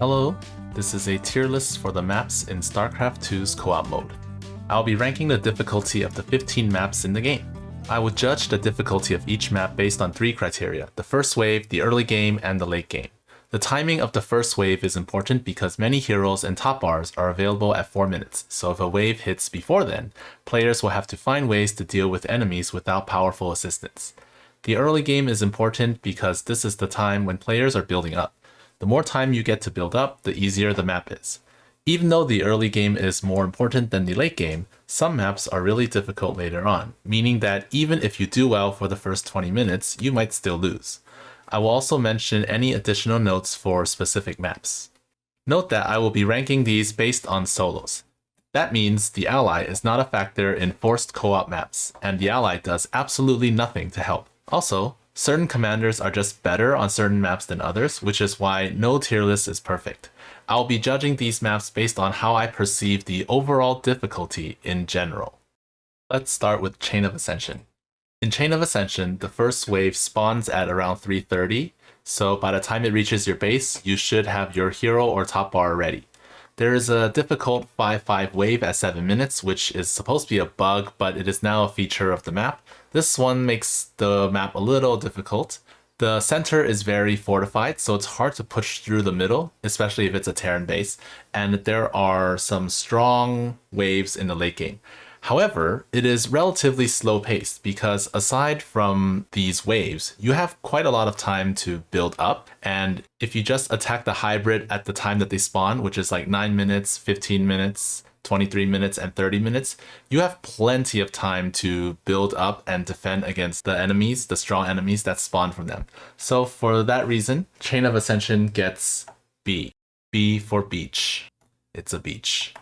Hello, this is a tier list for the maps in StarCraft 2's co-op mode. I'll be ranking the difficulty of the 15 maps in the game. I would judge the difficulty of each map based on 3 criteria: the first wave, the early game, and the late game. The timing of the first wave is important because many heroes and top bars are available at 4 minutes, so if a wave hits before then, players will have to find ways to deal with enemies without powerful assistance. The early game is important because this is the time when players are building up. The more time you get to build up, the easier the map is. Even though the early game is more important than the late game, some maps are really difficult later on, meaning that even if you do well for the first 20 minutes, you might still lose. I will also mention any additional notes for specific maps. Note that I will be ranking these based on solos. That means the ally is not a factor in forced co-op maps, and the ally does absolutely nothing to help. Also, certain commanders are just better on certain maps than others, which is why no tier list is perfect. I'll be judging these maps based on how I perceive the overall difficulty in general. Let's start with Chain of Ascension. In Chain of Ascension, the first wave spawns at around 3:30, so by the time it reaches your base, you should have your hero or top bar ready. There is a difficult 5-5 wave at 7 minutes, which is supposed to be a bug, but it is now a feature of the map. This one makes the map a little difficult. The center is very fortified, so it's hard to push through the middle, especially if it's a Terran base, and there are some strong waves in the late game. However, it is relatively slow paced because aside from these waves, you have quite a lot of time to build up. And if you just attack the hybrid at the time that they spawn, which is like 9 minutes, 15 minutes, 23 minutes, and 30 minutes, you have plenty of time to build up and defend against the enemies, the strong enemies that spawn from them. So for that reason, Chain of Ascension gets B. B for beach. It's a beach.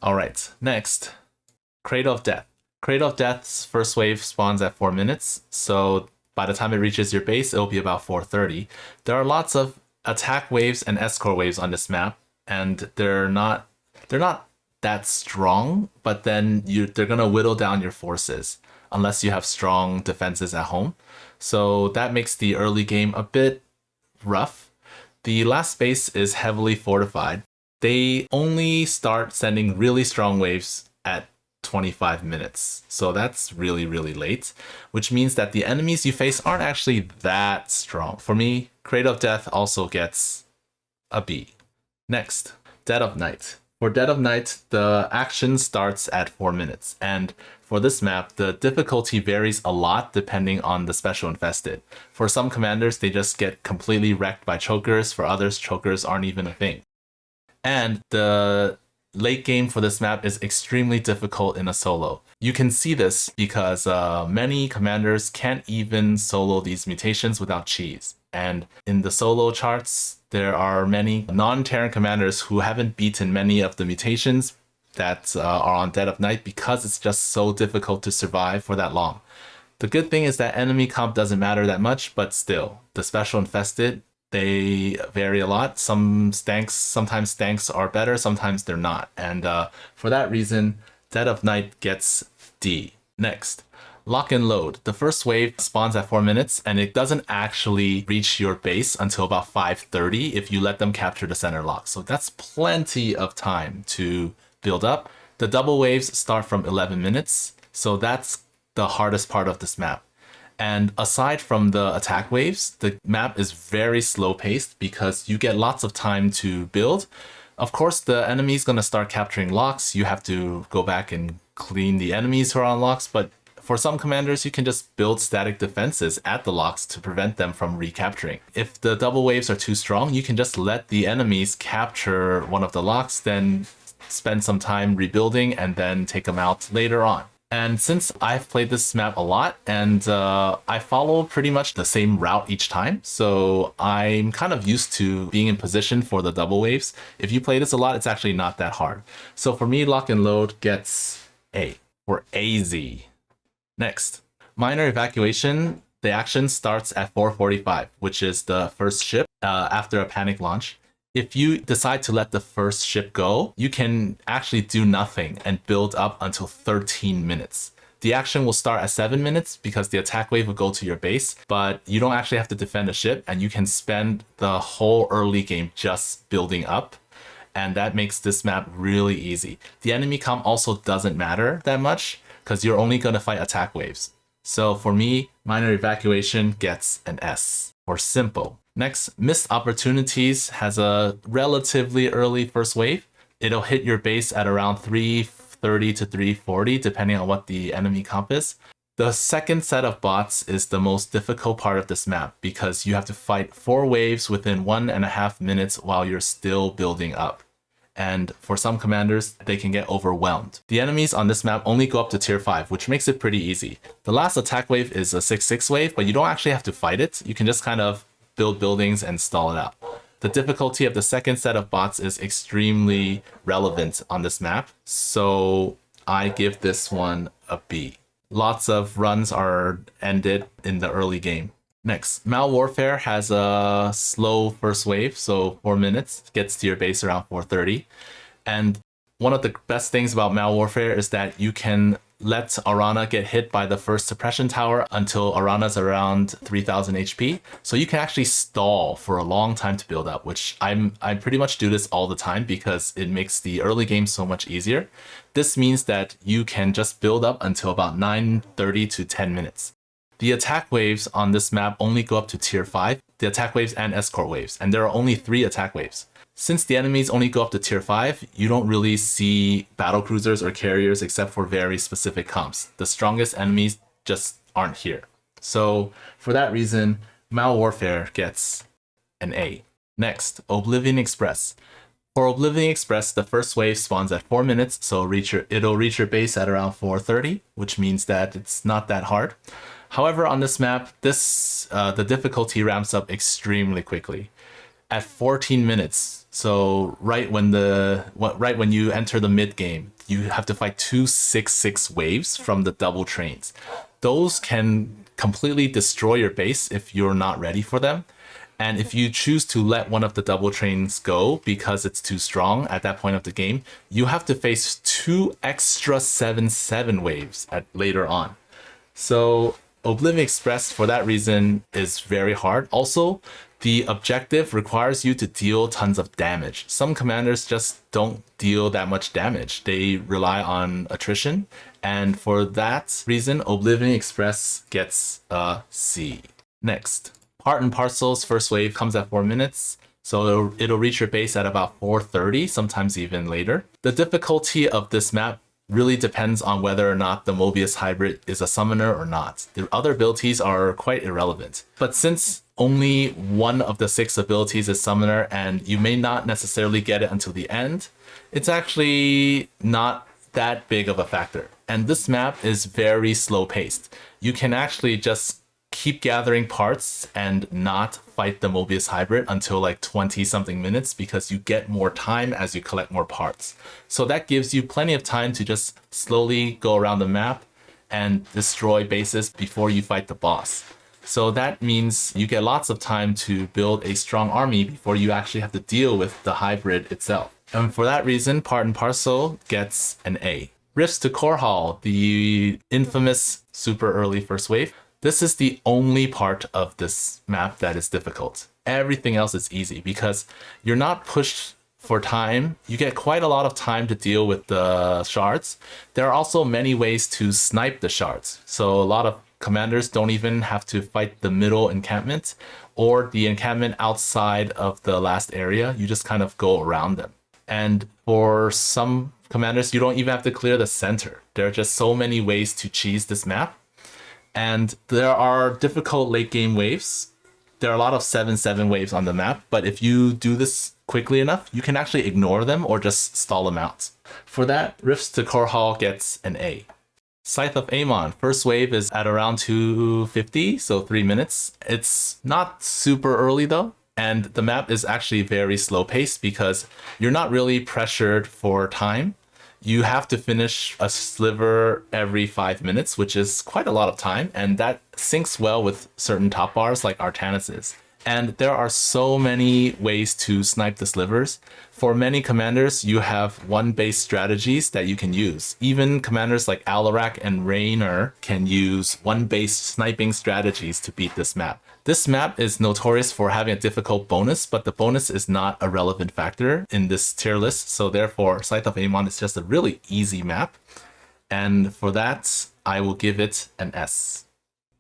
All right, next. Cradle of Death. Cradle of Death's first wave spawns at 4 minutes, so by the time it reaches your base, it'll be about 4:30. There are lots of attack waves and escort waves on this map, and they're not that strong, but then they're gonna whittle down your forces unless you have strong defenses at home. So that makes the early game a bit rough. The last base is heavily fortified. They only start sending really strong waves at 25 minutes. So that's really, really late, which means that the enemies you face aren't actually that strong. For me, Cradle of Death also gets a B. Next, Dead of Night. For Dead of Night, the action starts at 4 minutes, and for this map, the difficulty varies a lot depending on the special infested. For some commanders, they just get completely wrecked by chokers. For others, chokers aren't even a thing. And the late game for this map is extremely difficult in a solo. You can see this because many commanders can't even solo these mutations without cheese. And in the solo charts, there are many non-Terran commanders who haven't beaten many of the mutations that are on Dead of Night because it's just so difficult to survive for that long. The good thing is that enemy comp doesn't matter that much, but still, the special infested, they vary a lot. Sometimes stanks are better, sometimes they're not. And for that reason, Dead of Night gets D. Next, Lock and Load. The first wave spawns at 4 minutes, and it doesn't actually reach your base until about 5:30 if you let them capture the center lock. So that's plenty of time to build up. The double waves start from 11 minutes, so that's the hardest part of this map. And aside from the attack waves, the map is very slow paced because you get lots of time to build. Of course, the enemy's going to start capturing locks. You have to go back and clean the enemies who are on locks. But for some commanders, you can just build static defenses at the locks to prevent them from recapturing. If the double waves are too strong, you can just let the enemies capture one of the locks, then spend some time rebuilding and then take them out later on. And since I've played this map a lot and I follow pretty much the same route each time, so I'm kind of used to being in position for the double waves. If you play this a lot, it's actually not that hard. So for me, Lock and Load gets A or AZ. Next, Minor Evacuation. The action starts at 4:45, which is the first ship after a panic launch. If you decide to let the first ship go, you can actually do nothing and build up until 13 minutes. The action will start at 7 minutes because the attack wave will go to your base, but you don't actually have to defend a ship, and you can spend the whole early game just building up. And that makes this map really easy. The enemy comp also doesn't matter that much because you're only going to fight attack waves. So for me, Minor Evacuation gets an S for simple. Next, Missed Opportunities has a relatively early first wave. It'll hit your base at around 330 to 340 depending on what the enemy comp is. The second set of bots is the most difficult part of this map because you have to fight 4 waves within 1.5 minutes while you're still building up. And for some commanders, they can get overwhelmed. The enemies on this map only go up to tier 5, which makes it pretty easy. The last attack wave is a 6-6 wave, but you don't actually have to fight it. You can just kind of build buildings and stall it out. The difficulty of the second set of bots is extremely relevant on this map, so I give this one a B. Lots of runs are ended in the early game. Next, Mal Warfare has a slow first wave, so 4 minutes, gets to your base around 4:30. And one of the best things about Mal Warfare is that you can let Arana get hit by the first suppression tower until Arana's around 3000 HP. So you can actually stall for a long time to build up, which I pretty much do this all the time because it makes the early game so much easier. This means that you can just build up until about 9:30 to 10 minutes. The attack waves on this map only go up to tier 5, the attack waves and escort waves, and there are only 3 attack waves. Since the enemies only go up to tier 5, you don't really see battle cruisers or carriers except for very specific comps. The strongest enemies just aren't here. So for that reason, Mal Warfare gets an A. Next, Oblivion Express. For Oblivion Express, the first wave spawns at 4 minutes, so it'll reach your base at around 4:30, which means that it's not that hard. However, on this map, the difficulty ramps up extremely quickly. At 14 minutes, so right when you enter the mid game, you have to fight 2 6-6 waves from the double trains. Those can completely destroy your base if you're not ready for them. And if you choose to let one of the double trains go because it's too strong at that point of the game, you have to face 2 extra 7-7 waves later on. So Oblivion Express, for that reason, is very hard. Also, the objective requires you to deal tons of damage. Some commanders just don't deal that much damage. They rely on attrition. And for that reason, Oblivion Express gets a C. Next, Parton Parcel's first wave comes at 4 minutes. So it'll reach your base at about 4:30, sometimes even later. The difficulty of this map really depends on whether or not the Mobius hybrid is a summoner or not. The other abilities are quite irrelevant. But since only one of the 6 abilities is summoner and you may not necessarily get it until the end, it's actually not that big of a factor. And this map is very slow paced. You can actually just keep gathering parts and not fight the Mobius hybrid until like 20 something minutes because you get more time as you collect more parts. So that gives you plenty of time to just slowly go around the map and destroy bases before you fight the boss. So that means you get lots of time to build a strong army before you actually have to deal with the hybrid itself. And for that reason, Parton Parcel gets an A. Rifts to Core Hall, the infamous super early first wave. This is the only part of this map that is difficult. Everything else is easy because you're not pushed for time. You get quite a lot of time to deal with the shards. There are also many ways to snipe the shards. So a lot of commanders don't even have to fight the middle encampment or the encampment outside of the last area. You just kind of go around them. And for some commanders, you don't even have to clear the center. There are just so many ways to cheese this map. And there are difficult late game waves. There are a lot of 7-7 waves on the map, but if you do this quickly enough, you can actually ignore them or just stall them out. For that, Rifts to Core Hall gets an A. Scythe of Amon, first wave is at around 250, so 3 minutes. It's not super early though, and the map is actually very slow paced because you're not really pressured for time. You have to finish a sliver every 5 minutes, which is quite a lot of time, and that syncs well with certain top bars like Artanis's. And there are so many ways to snipe the slivers. For many commanders, you have one base strategies that you can use. Even commanders like Alarak and Raynor can use one base sniping strategies to beat this map. This map is notorious for having a difficult bonus, but the bonus is not a relevant factor in this tier list. So therefore, Scythe of Amon is just a really easy map. And for that, I will give it an S.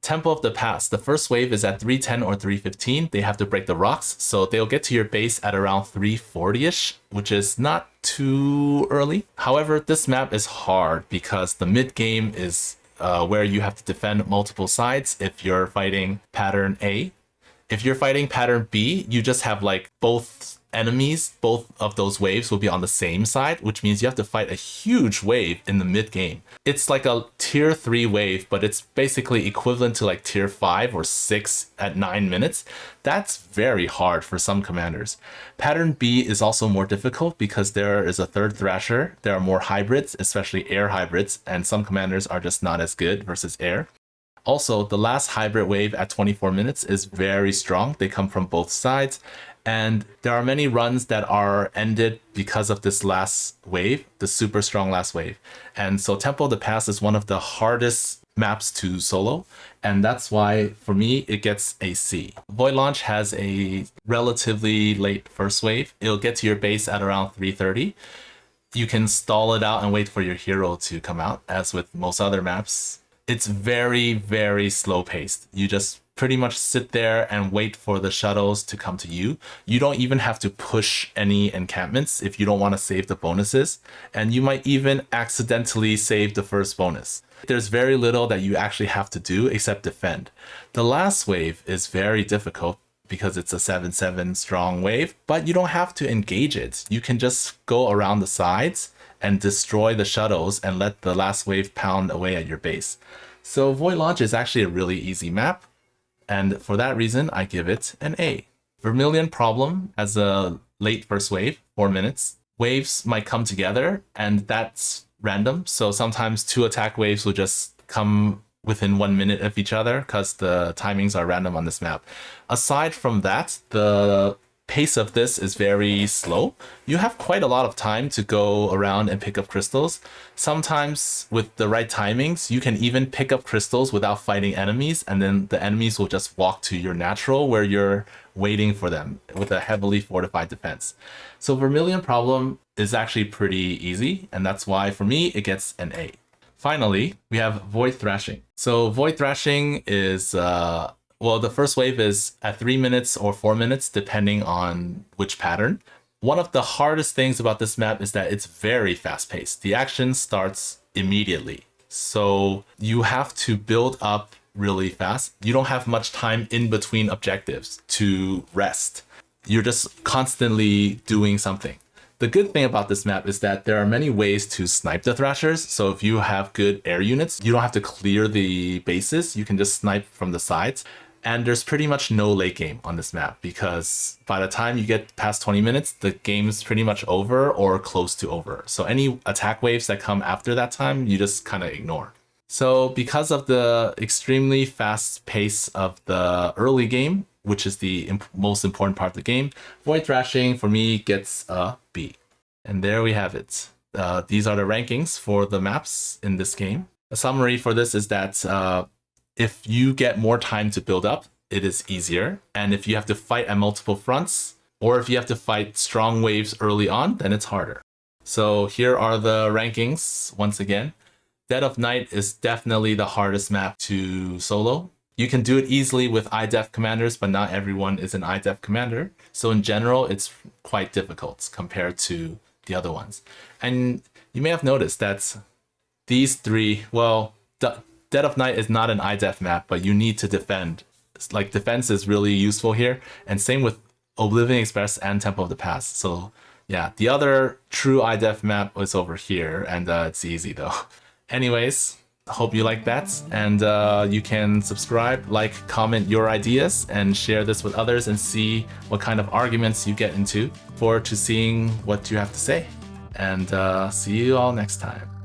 Temple of the Past. The first wave is at 310 or 315. They have to break the rocks, so they'll get to your base at around 340-ish, which is not too early. However, this map is hard because the mid game is where you have to defend multiple sides if you're fighting pattern A. If you're fighting pattern B, you just have like both enemies, both of those waves will be on the same side, which means you have to fight a huge wave in the mid game. It's like a tier 3 wave, but it's basically equivalent to like tier 5 or 6 at 9 minutes. That's very hard for some commanders. Pattern B is also more difficult because there is a third Thrasher. There are more hybrids, especially air hybrids, and some commanders are just not as good versus air. Also, the last hybrid wave at 24 minutes is very strong. They come from both sides. And there are many runs that are ended because of this last wave, the super strong last wave. And so Temple of the Past is one of the hardest maps to solo. And that's why, for me, it gets a C. Void Launch has a relatively late first wave. It'll get to your base at around 330. You can stall it out and wait for your hero to come out, as with most other maps. It's very, very slow paced. You just pretty much sit there and wait for the shuttles to come to you. You don't even have to push any encampments if you don't want to save the bonuses. And you might even accidentally save the first bonus. There's very little that you actually have to do except defend. The last wave is very difficult because it's a 7-7 strong wave, but you don't have to engage it. You can just go around the sides and destroy the shuttles and let the last wave pound away at your base. So Void Launch is actually a really easy map. And for that reason, I give it an A. Vermilion Problem has a late first wave, 4 minutes. Waves might come together, and that's random. So sometimes 2 attack waves will just come within 1 minute of each other because the timings are random on this map. Aside from that, the pace of this is very slow. You have quite a lot of time to go around and pick up crystals. Sometimes with the right timings, you can even pick up crystals without fighting enemies, and then the enemies will just walk to your natural where you're waiting for them with a heavily fortified defense. So Vermilion Problem is actually pretty easy, and that's why for me it gets an A. Finally, we have Void Thrashing. So Void Thrashing is well, the first wave is at 3 minutes or 4 minutes, depending on which pattern. One of the hardest things about this map is that it's very fast-paced. The action starts immediately. So you have to build up really fast. You don't have much time in between objectives to rest. You're just constantly doing something. The good thing about this map is that there are many ways to snipe the Thrashers. So if you have good air units, you don't have to clear the bases. You can just snipe from the sides. And there's pretty much no late game on this map because by the time you get past 20 minutes, the game's pretty much over or close to over. So any attack waves that come after that time, you just kind of ignore. So because of the extremely fast pace of the early game, which is the most important part of the game, Void Thrashing for me gets a B. And there we have it. These are the rankings for the maps in this game. A summary for this is that if you get more time to build up, it is easier. And if you have to fight at multiple fronts, or if you have to fight strong waves early on, then it's harder. So here are the rankings once again. Dead of Night is definitely the hardest map to solo. You can do it easily with IDEF commanders, but not everyone is an IDEF commander. So in general, it's quite difficult compared to the other ones. And you may have noticed that these three, well, Dead of Night is not an IDEF map, but you need to defend. Like, defense is really useful here. And same with Oblivion Express and Temple of the Past. So yeah, the other true IDEF map is over here, and it's easy though. Anyways, hope you like that. And you can subscribe, like, comment your ideas, and share this with others and see what kind of arguments you get into. Forward to seeing what you have to say. And see you all next time.